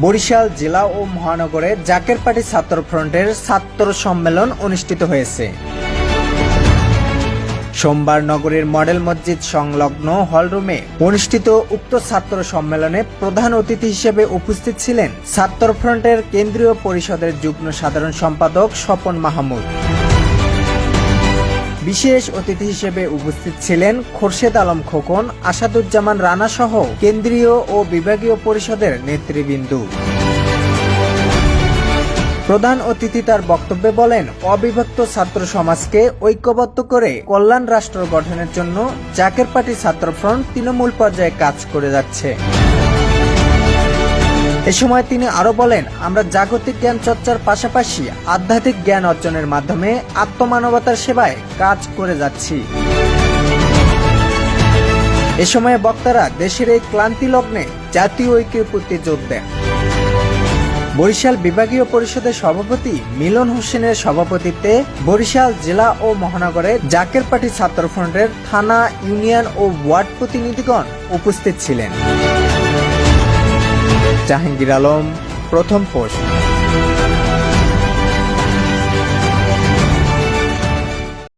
বরিশাল জেলা ও মহানগরে জাকের পার্টি ছাত্র ফ্রন্টের ছাত্র সম্মেলন অনুষ্ঠিত হয়েছে। সোমবার নগরীর মডেল মসজিদ সংলগ্ন হলরুমে অনুষ্ঠিত উক্ত ছাত্র সম্মেলনে প্রধান অতিথি হিসেবে উপস্থিত ছিলেন ছাত্র ফ্রন্টের কেন্দ্রীয় পরিষদের যুগ্ম সাধারণ সম্পাদক স্বপন মাহমুদ। বিশেষ অতিথি হিসেবে উপস্থিত ছিলেন খোরশেদ আলম খোকন, আসাদুজ্জামান রানা সহ কেন্দ্রীয় ও বিভাগীয় পরিষদের নেতৃবৃন্দ। প্রধান অতিথি তার বক্তব্যে বলেন, অবিভক্ত ছাত্র সমাজকে ঐক্যবদ্ধ করে কল্যাণ রাষ্ট্র গঠনের জন্য জাকের পার্টি ছাত্র ফ্রন্ট তৃণমূল পর্যায়ে কাজ করে যাচ্ছে। এ সময় তিনি আরো বলেন, আমরা জাগতিক জ্ঞান চর্চার পাশাপাশি আধ্যাত্মিক জ্ঞান অর্জনের মাধ্যমে আত্মমানবতার সেবায় কাজ করে যাচ্ছি। এ সময় বক্তারা দেশের এই ক্লান্তি লগ্নে জাতীয় ঐক্যের প্রতি জোর দেন। বরিশাল বিভাগীয় পরিষদের সভাপতি মিলন হোসেনের সভাপতিত্বে বরিশাল জেলা ও মহানগরে জাকের পার্টি ছাত্র ফ্রন্টের থানা, ইউনিয়ন ও ওয়ার্ড প্রতিনিধিগণ উপস্থিত ছিলেন। জাহাঙ্গীর আলম, প্রথম পোস্ট।